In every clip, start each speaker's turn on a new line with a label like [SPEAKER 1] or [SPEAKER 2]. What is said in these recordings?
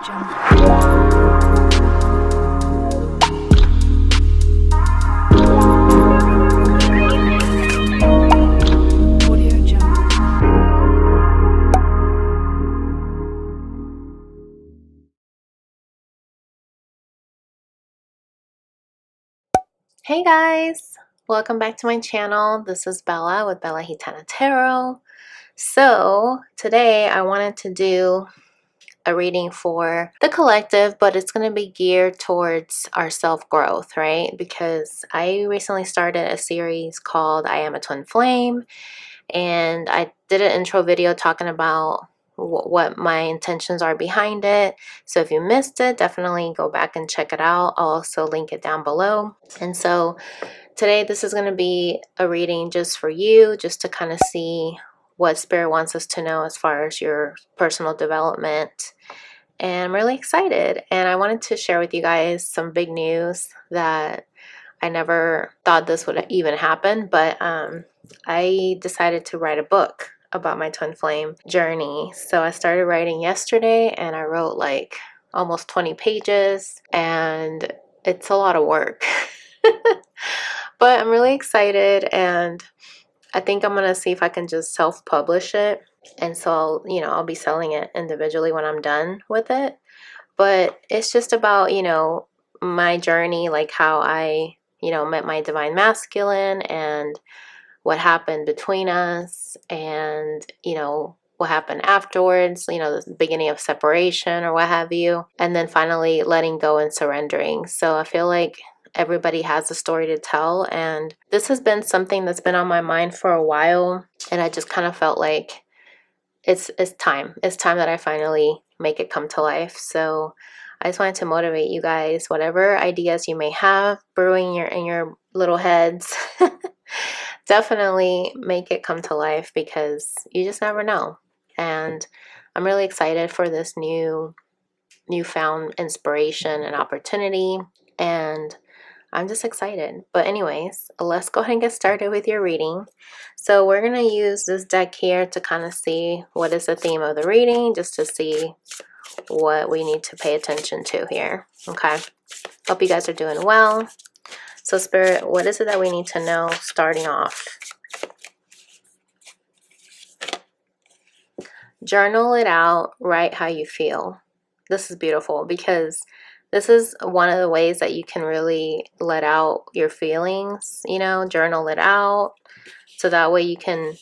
[SPEAKER 1] Hey guys, welcome back to my channel. This is Bella with Bella Gitana Tarot. So today I wanted to do a reading for the collective, but it's going to be geared towards our self-growth, right? Because I recently started a series called I Am a Twin Flame, and I did an intro video talking about what my intentions are behind it. So if you missed it, definitely go back and check it out. I'll also link it down below. And so today this is going to be a reading just for you, just to kind of see what Spirit wants us to know as far as your personal development. And I'm really excited, and I wanted to share with you guys some big news that I never thought this would even happen, but I decided to write a book about my twin flame journey. So I started writing yesterday, and I wrote like almost 20 pages, and it's a lot of work. But I'm really excited, and I think I'm gonna see if I can just self-publish it. And so I'll be selling it individually when I'm done with it. But it's just about, my journey, like how I, met my divine masculine and what happened between us, and, what happened afterwards, the beginning of separation or what have you, and then finally letting go and surrendering. So I feel like everybody has a story to tell, and this has been something that's been on my mind for a while, and I just kind of felt like it's time that I finally make it come to life. So I just wanted to motivate you guys, whatever ideas you may have brewing in your little heads, definitely make it come to life, because you just never know. And I'm really excited for this newfound inspiration and opportunity, and I'm just excited. But anyways, let's go ahead and get started with your reading. So we're going to use this deck here to kind of see what is the theme of the reading, just to see what we need to pay attention to here. Okay. Hope you guys are doing well. So Spirit, what is it that we need to know starting off? Journal it out, write how you feel. This is beautiful, because this is one of the ways that you can really let out your feelings, journal it out, so that way you can,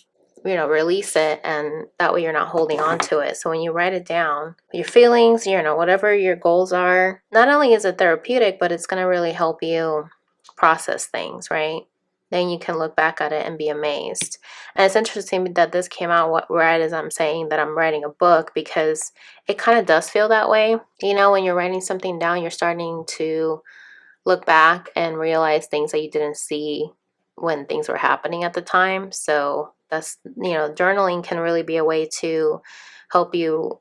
[SPEAKER 1] release it, and that way you're not holding on to it. So when you write it down, your feelings, whatever your goals are, not only is it therapeutic, but it's going to really help you process things, right? Then you can look back at it and be amazed. And it's interesting that this came out right as I'm saying that I'm writing a book, because it kind of does feel that way. When you're writing something down, you're starting to look back and realize things that you didn't see when things were happening at the time. So that's, journaling can really be a way to help you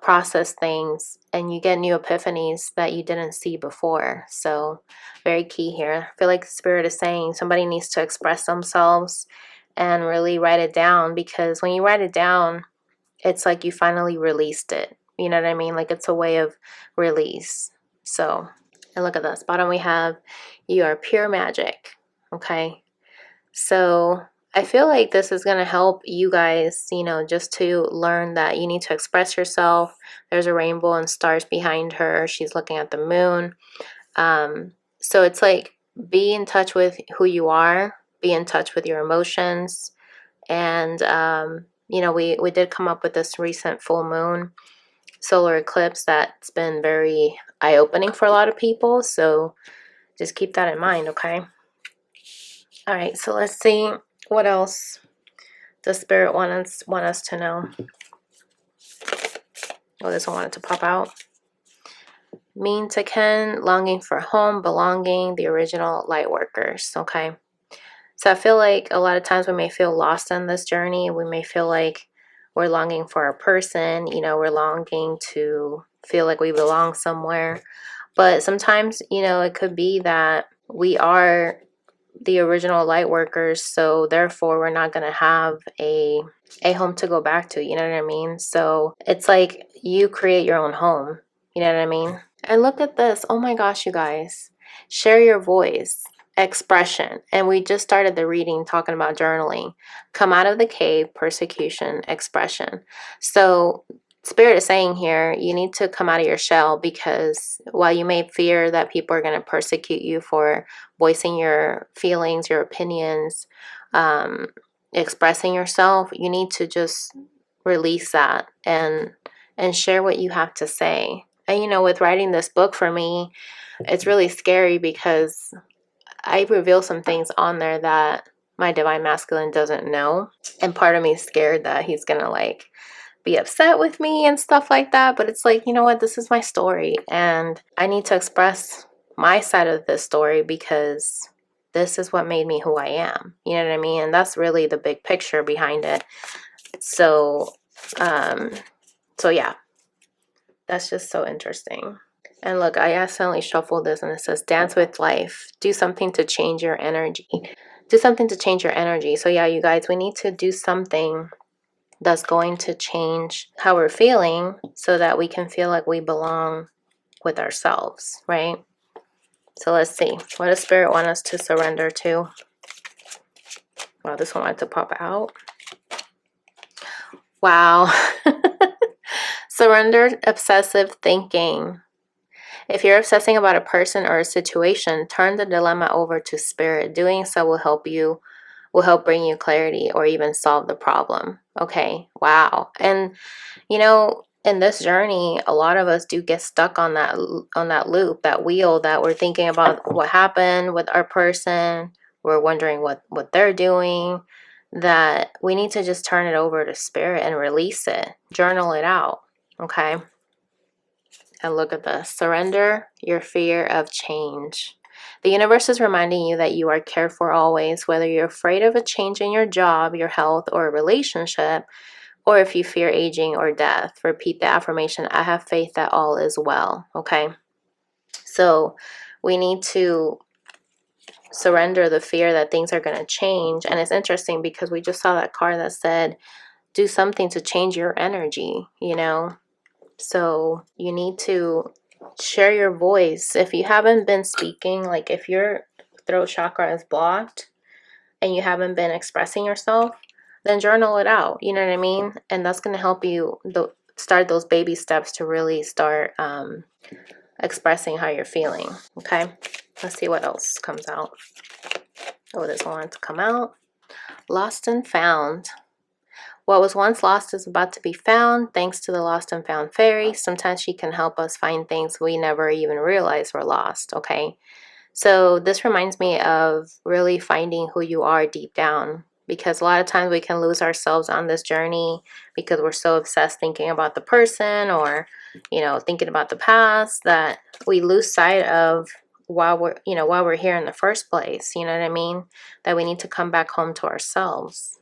[SPEAKER 1] process things, and you get new epiphanies that you didn't see before. So very key here. I feel like the Spirit is saying somebody needs to express themselves and really write it down, because when you write it down, it's like you finally released it. You know what I mean? Like, it's a way of release. So, and look at this. Bottom we have, you are pure magic. Okay. So I feel like this is going to help you guys, just to learn that you need to express yourself. There's a rainbow and stars behind her. She's looking at the moon. So it's like, be in touch with who you are, be in touch with your emotions. And, we did come up with this recent full moon solar eclipse that's been very eye-opening for a lot of people. So just keep that in mind, okay? All right, so let's see. What else does Spirit want us to know? Oh, this one wanted to pop out. Mean to kin, longing for home, belonging, the original light workers. Okay. So I feel like a lot of times we may feel lost on this journey. We may feel like we're longing for a person. We're longing to feel like we belong somewhere. But sometimes, it could be that we are the original light workers, so therefore we're not going to have a home to go back to, you know what I mean? So it's like you create your own home. You know what I mean? And look at this. Oh my gosh, you guys. Share your voice, expression. And we just started the reading talking about journaling. Come out of the cave, persecution, expression. So Spirit is saying here, you need to come out of your shell, because while you may fear that people are going to persecute you for voicing your feelings, your opinions, expressing yourself, you need to just release that and share what you have to say. And you know, with writing this book for me, it's really scary because I reveal some things on there that my divine masculine doesn't know. And part of me is scared that he's gonna like be upset with me and stuff like that. But it's like, you know what, this is my story and I need to express my side of this story because this is what made me who I am. You know what I mean? And that's really the big picture behind it. So yeah, that's just so interesting. And look, I accidentally shuffled this and it says dance with life. Do something to change your energy. Do something to change your energy. So yeah, you guys, we need to do something that's going to change how we're feeling so that we can feel like we belong with ourselves, right? So let's see. What does Spirit want us to surrender to? Wow, this one wanted to pop out. Wow. Surrender obsessive thinking. If you're obsessing about a person or a situation, turn the dilemma over to Spirit. Doing so will help bring you clarity or even solve the problem. Okay, wow. And you know, in this journey, a lot of us do get stuck on that loop, that wheel, that we're thinking about what happened with our person. We're wondering what they're doing. That we need to just turn it over to Spirit and release it. Journal it out. Okay. And look at this. Surrender your fear of change. The universe is reminding you that you are cared for always, whether you're afraid of a change in your job, your health, or a relationship, or if you fear aging or death. Repeat the affirmation, I have faith that all is well. Okay? So we need to surrender the fear that things are going to change. And it's interesting because we just saw that card that said, do something to change your energy, you know? So you need to share your voice. If you haven't been speaking, like if your throat chakra is blocked and you haven't been expressing yourself, then journal it out. You know what I mean? And that's going to help you start those baby steps to really start expressing how you're feeling. Okay, let's see what else comes out. Oh, this one wants to come out. Lost and found. What was once lost is about to be found thanks to the lost and found fairy. Sometimes she can help us find things we never even realized were lost, okay? So this reminds me of really finding who you are deep down, because a lot of times we can lose ourselves on this journey because we're so obsessed thinking about the person or, you know, thinking about the past that we lose sight of while we're here in the first place. You know what I mean? That we need to come back home to ourselves.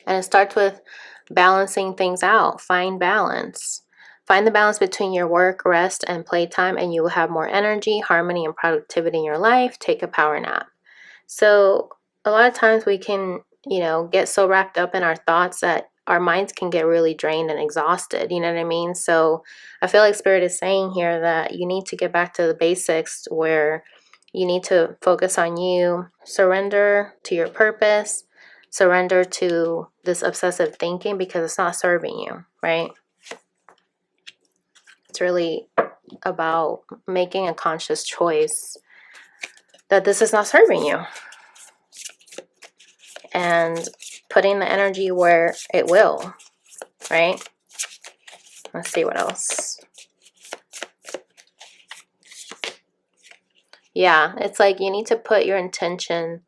[SPEAKER 1] And it starts with balancing things out. Find balance. Find the balance between your work, rest, and playtime, and you will have more energy, harmony, and productivity in your life. Take a power nap. So a lot of times we can, you know, get so wrapped up in our thoughts that our minds can get really drained and exhausted. You know what I mean? So I feel like Spirit is saying here that you need to get back to the basics, where you need to focus on you, surrender to your purpose, surrender to this obsessive thinking because it's not serving you, right? It's really about making a conscious choice that this is not serving you and putting the energy where it will, right? Let's see what else. Yeah, it's like you need to put your intention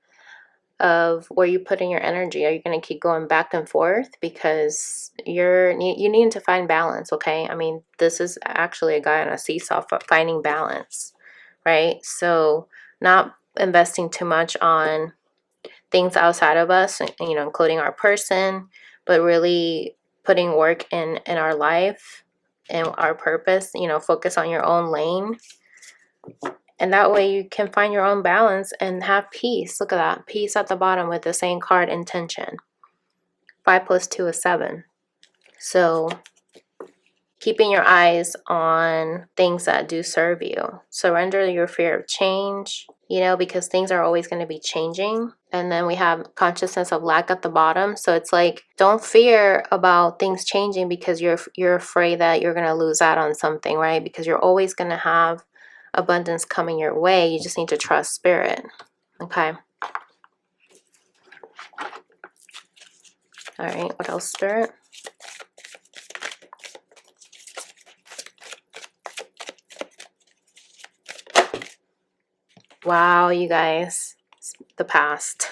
[SPEAKER 1] of where you put in your energy. Are you going to keep going back and forth? Because you need to find balance, okay? I mean, this is actually a guy on a seesaw, finding balance, right? So not investing too much on things outside of us, you know, including our person, but really putting work in our life and our purpose, you know, focus on your own lane. And that way you can find your own balance and have peace. Look at that. Peace at the bottom with the same card, intention. 5 + 2 is 7. So keeping your eyes on things that do serve you. Surrender your fear of change, you know, because things are always going to be changing. And then we have consciousness of lack at the bottom. So it's like, don't fear about things changing because you're afraid that you're going to lose out on something, right? Because you're always going to have abundance coming your way. You just need to trust spirit. Okay. All right. What else, spirit? Wow, you guys. The past.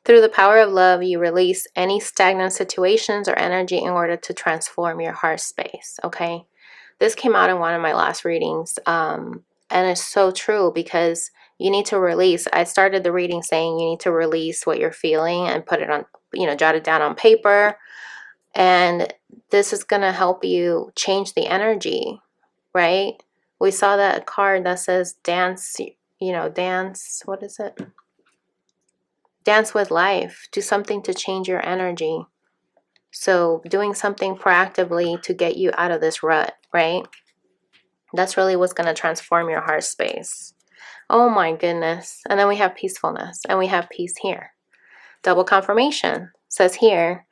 [SPEAKER 1] Through the power of love, you release any stagnant situations or energy in order to transform your heart space. Okay. This came out in one of my last readings. And it's so true because you need to release. I started the reading saying you need to release what you're feeling and put it on, you know, jot it down on paper. And this is going to help you change the energy, right? We saw that card that says dance, you know, dance, what is it? Dance with life. Do something to change your energy. So doing something proactively to get you out of this rut, right? That's really what's going to transform your heart space. Oh my goodness. And then we have peacefulness and we have peace here. Double confirmation says here,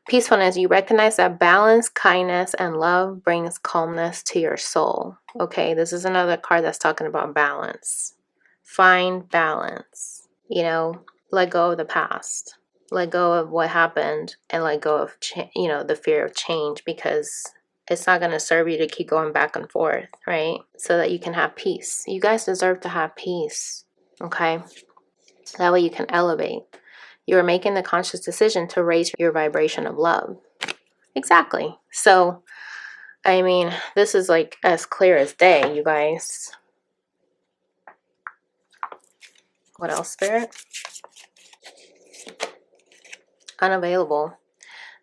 [SPEAKER 1] peacefulness, you recognize that balance, kindness, and love brings calmness to your soul. Okay, this is another card that's talking about balance. Find balance. You know, let go of the past. Let go of what happened and let go of, you know, the fear of change, because it's not going to serve you to keep going back and forth, right? So that you can have peace. You guys deserve to have peace, okay? That way you can elevate. You are making the conscious decision to raise your vibration of love. Exactly. So, I mean, this is like as clear as day, you guys. What else, Spirit? Unavailable.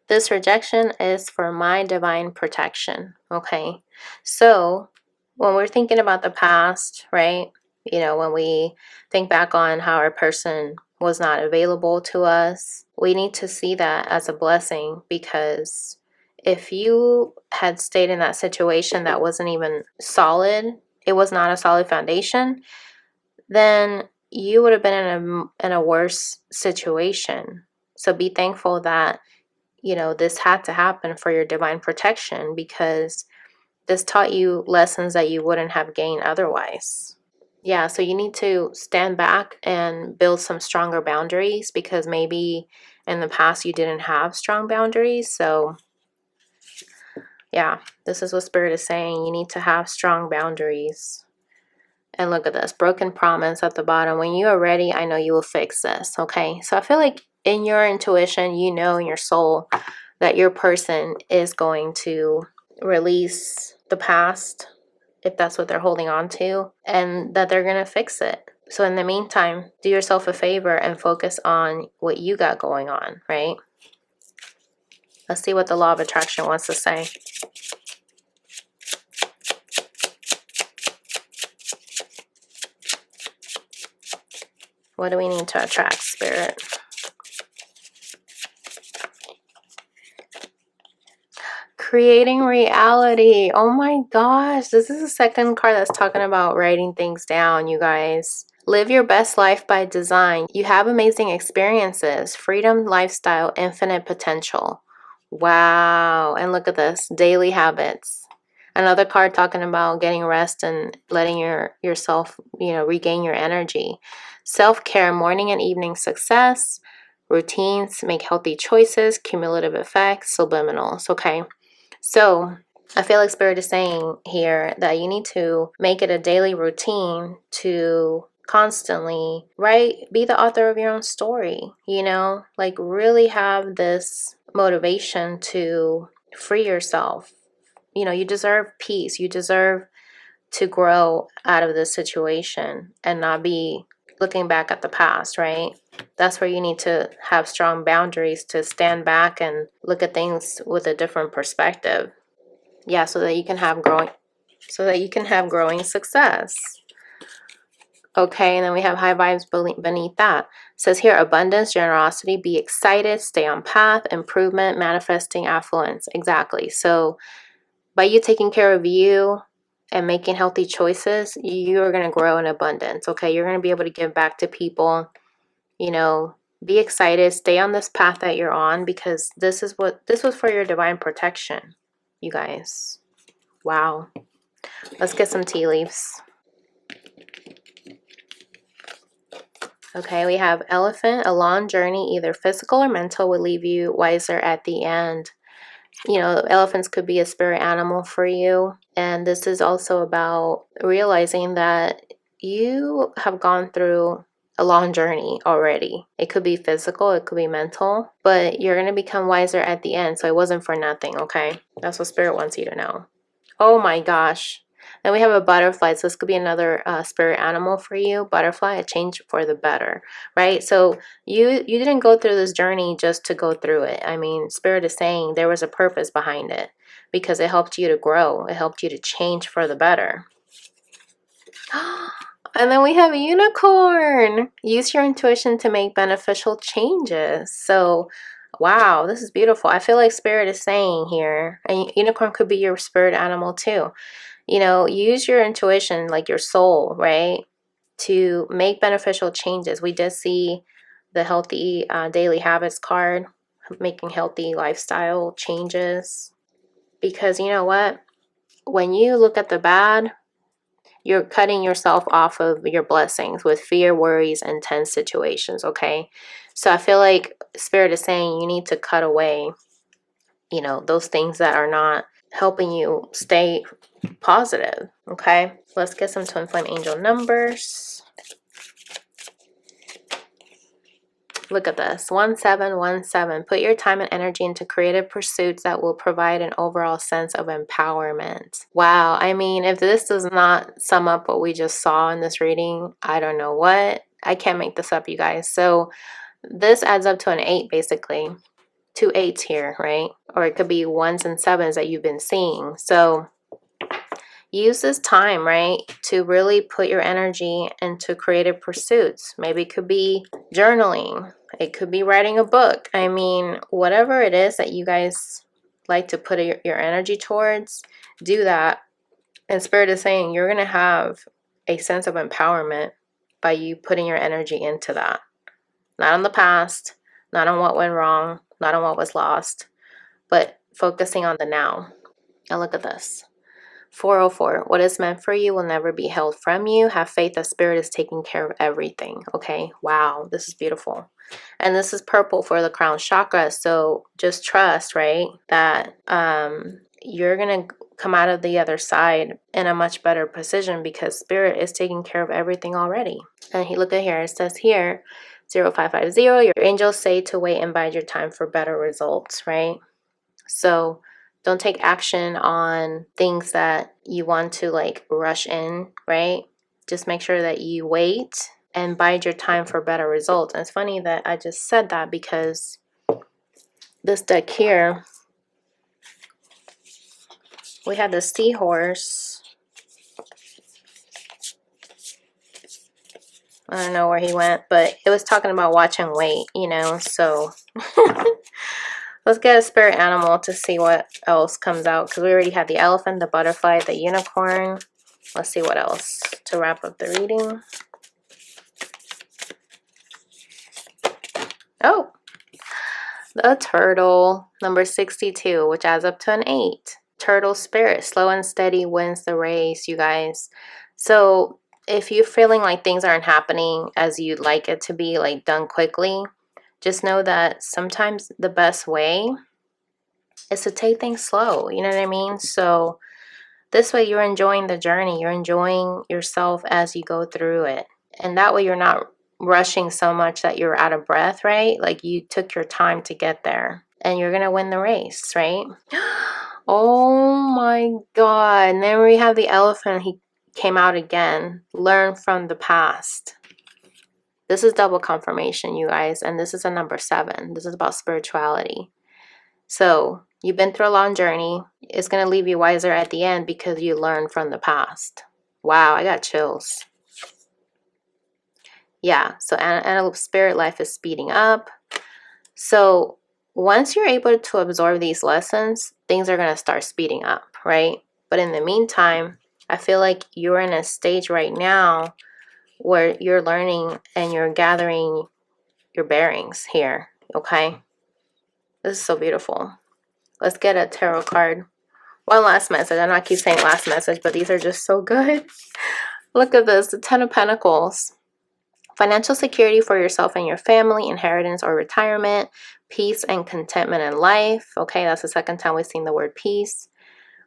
[SPEAKER 1] This rejection is for my divine protection. Okay. So, when we're thinking about the past, right? You know, when we think back on how our person was not available to us, we need to see that as a blessing, because if you had stayed in that situation that wasn't even solid, it was not a solid foundation, then you would have been in a worse situation. So be thankful that, you know, this had to happen for your divine protection, because this taught you lessons that you wouldn't have gained otherwise. Yeah, so you need to stand back and build some stronger boundaries, because maybe in the past you didn't have strong boundaries. So yeah, this is what Spirit is saying. You need to have strong boundaries. And look at this, broken promise at the bottom. When you are ready, I know you will fix this. Okay, so I feel like in your intuition, you know in your soul that your person is going to release the past, if that's what they're holding on to, and that they're going to fix it. So in the meantime, do yourself a favor and focus on what you got going on, right? Let's see what the law of attraction wants to say. What do we need to attract, Spirit? Creating reality. Oh my gosh. This is the second card that's talking about writing things down, you guys. Live your best life by design. You have amazing experiences, freedom, lifestyle, infinite potential. Wow. And look at this. Daily habits. Another card talking about getting rest and letting yourself, you know, regain your energy. Self-care, morning and evening success. Routines, make healthy choices, cumulative effects, subliminals. Okay. So I feel like Spirit is saying here that you need to make it a daily routine to constantly be the author of your own story, you know, like really have this motivation to free yourself. You know, you deserve peace. You deserve to grow out of this situation and not be looking back at the past, right? That's where you need to have strong boundaries to stand back and look at things with a different perspective. Yeah, so that you can have growing success. Okay, and then we have high vibes beneath that. It says here, abundance, generosity, be excited, stay on path, improvement, manifesting affluence. Exactly. So by you taking care of you and making healthy choices, you are going to grow in abundance. Okay, you're going to be able to give back to people. You know, be excited, stay on this path that you're on, because this was for your divine protection, you guys. Wow. Let's get some tea leaves. Okay, we have elephant. A long journey, either physical or mental, will leave you wiser at the end. You know, elephants could be a spirit animal for you. And this is also about realizing that you have gone through a long journey already. It could be physical, it could be mental, but you're going to become wiser at the end. So it wasn't for nothing, okay? That's what spirit wants you to know. Oh my gosh. Then we have a butterfly. So this could be another spirit animal for you. Butterfly, a change for the better, right? So you didn't go through this journey just to go through it. I mean, spirit is saying there was a purpose behind it because it helped you to grow. It helped you to change for the better. And then we have a unicorn. Use your intuition to make beneficial changes. So, wow, this is beautiful. I feel like spirit is saying here, and unicorn could be your spirit animal too. You know, use your intuition, like your soul, right, to make beneficial changes. We did see the healthy daily habits card, making healthy lifestyle changes. Because you know what? When you look at the bad, you're cutting yourself off of your blessings with fear, worries, and tense situations, okay? So I feel like Spirit is saying you need to cut away, you know, those things that are not helping you stay positive, okay? Let's get some twin flame angel numbers. Look at this, 1717. Put your time and energy into creative pursuits that will provide an overall sense of empowerment. Wow, I mean, if this does not sum up what we just saw in this reading, I don't know what. I can't make this up, you guys. So this adds up to an 8, basically. 2 8s here, right? Or it could be 1s and 7s that you've been seeing. So use this time, right, to really put your energy into creative pursuits. Maybe it could be journaling. It could be writing a book. I mean, whatever it is that you guys like to put your energy towards, do that. And Spirit is saying you're going to have a sense of empowerment by you putting your energy into that. Not on the past, not on what went wrong, not on what was lost, but focusing on the now. And look at this. 404. What is meant for you will never be held from you. Have faith that Spirit is taking care of everything. Okay. Wow. This is beautiful. And this is purple for the crown chakra. So just trust, right, that you're going to come out of the other side in a much better position because Spirit is taking care of everything already. And look at here. It says here, 0550, your angels say to wait and bide your time for better results, right? So don't take action on things that you want to like rush in, right? Just make sure that you wait and bide your time for better results. And it's funny that I just said that because this deck here, we had the seahorse. I don't know where he went, but it was talking about watch and wait, you know, so let's get a spirit animal to see what else comes out because we already had the elephant, the butterfly, the unicorn. Let's see what else to wrap up the reading. Oh, the turtle, number 62, which adds up to an 8. Turtle spirit, slow and steady wins the race, you guys. So if you're feeling like things aren't happening as you'd like it to be, like done quickly, just know that sometimes the best way is to take things slow. You know what I mean? So this way you're enjoying the journey. You're enjoying yourself as you go through it. And that way you're not rushing so much that you're out of breath, right? Like you took your time to get there and you're going to win the race, right? Oh my God. And then we have the elephant. He came out again. Learn from the past. This is double confirmation, you guys. And this is a number 7. This is about spirituality. So you've been through a long journey. It's going to leave you wiser at the end because you learned from the past. Wow, I got chills. Yeah, so antelope spirit life is speeding up. So once you're able to absorb these lessons, things are going to start speeding up, right? But in the meantime, I feel like you're in a stage right now where you're learning and you're gathering your bearings here, okay? This is so beautiful. Let's get a tarot card. One last message. I know I keep saying last message, but these are just so good. Look at this, the Ten of Pentacles. Financial security for yourself and your family, inheritance or retirement, peace and contentment in life. Okay, that's the second time we've seen the word peace,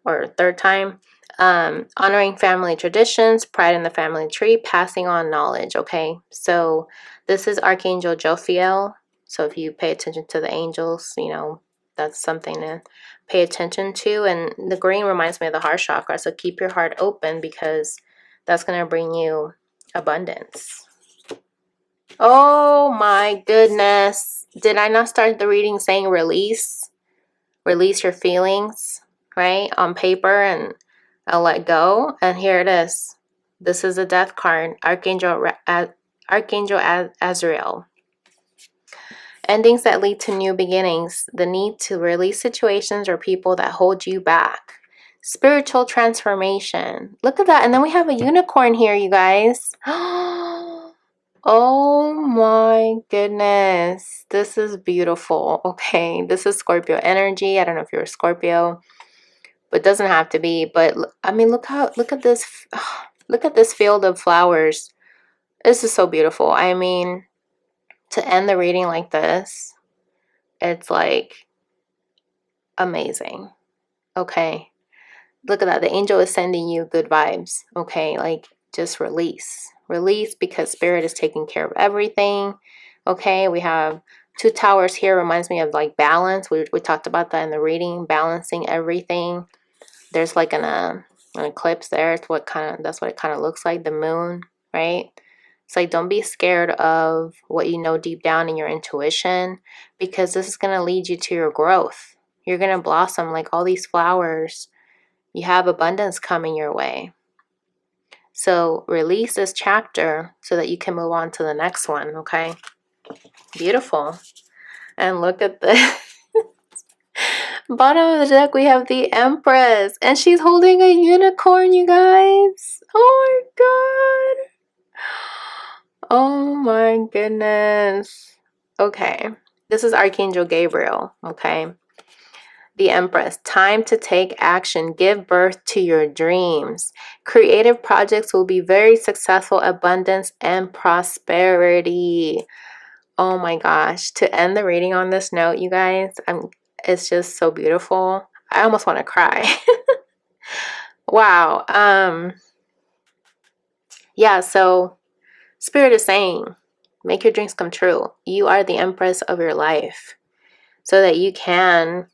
[SPEAKER 1] or third time. Honoring family traditions, pride in the family tree, passing on knowledge. Okay, so this is Archangel Jophiel. So if you pay attention to the angels, you know, that's something to pay attention to. And the green reminds me of the heart chakra. So keep your heart open, because that's going to bring you abundance. Oh my goodness. Did I not start the reading saying release? Release your feelings, right? On paper, and I'll let go. And here it is. This is a death card. Archangel Azrael. Endings that lead to new beginnings. The need to release situations or people that hold you back. Spiritual transformation. Look at that. And then we have a unicorn here, you guys. Oh my goodness. This is beautiful. Okay, this is Scorpio energy. I don't know if you're a Scorpio, but it doesn't have to be. But I mean, look at this. Look at this field of flowers. This is so beautiful. I mean, to end the reading like this, it's like amazing. Okay. Look at that. The angel is sending you good vibes. Okay, like just release. Release, because spirit is taking care of everything. Okay, we have two towers here. Reminds me of like balance. We talked about that in the reading, balancing everything. There's like an eclipse there. That's what it kind of looks like, the moon, right? It's like, don't be scared of what you know deep down in your intuition, because this is going to lead you to your growth. You're going to blossom like all these flowers. You have abundance coming your way. So release this chapter so that you can move on to the next one, okay? Beautiful. And look at the bottom of the deck, we have the Empress. And she's holding a unicorn, you guys. Oh my god. Oh my goodness. Okay. This is Archangel Gabriel, okay? The Empress. Time to take action. Give birth to your dreams. Creative projects will be very successful. Abundance and prosperity. Oh my gosh. To end the reading on this note, you guys, it's just so beautiful. I almost want to cry. Wow. Yeah, so Spirit is saying, make your dreams come true. You are the Empress of your life, so that you can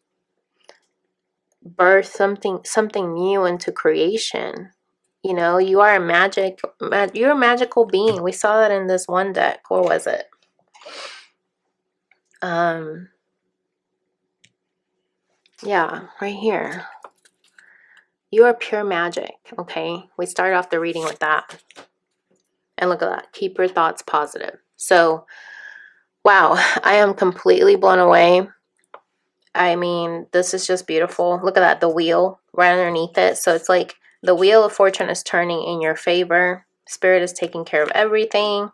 [SPEAKER 1] birth something new into creation. You know, you're a magical being. We saw that in this one deck. What was it? Yeah, right here. You are pure magic, okay? We started off the reading with that. And look at that. Keep your thoughts positive. So, wow, I am completely blown away. I mean, this is just beautiful. Look at that, the wheel right underneath it. So it's like the wheel of fortune is turning in your favor. Spirit is taking care of everything.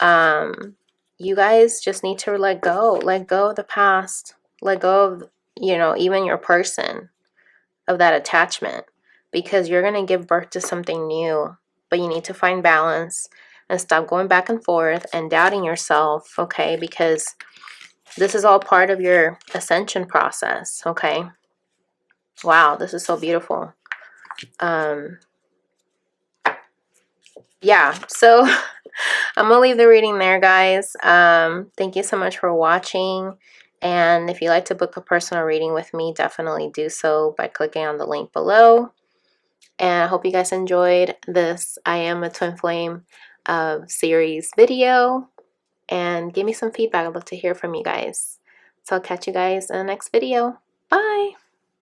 [SPEAKER 1] You guys just need to let go. Let go of the past. Let go of, you know, even your person, of that attachment, because you're going to give birth to something new. But you need to find balance and stop going back and forth and doubting yourself, okay? Because this is all part of your ascension process, okay? Wow, this is so beautiful. Yeah, so I'm gonna leave the reading there, guys. Thank you so much for watching. And if you'd like to book a personal reading with me, definitely do so by clicking on the link below. And I hope you guys enjoyed this I Am a Twin Flame series video. And give me some feedback. I'd love to hear from you guys. So I'll catch you guys in the next video. Bye!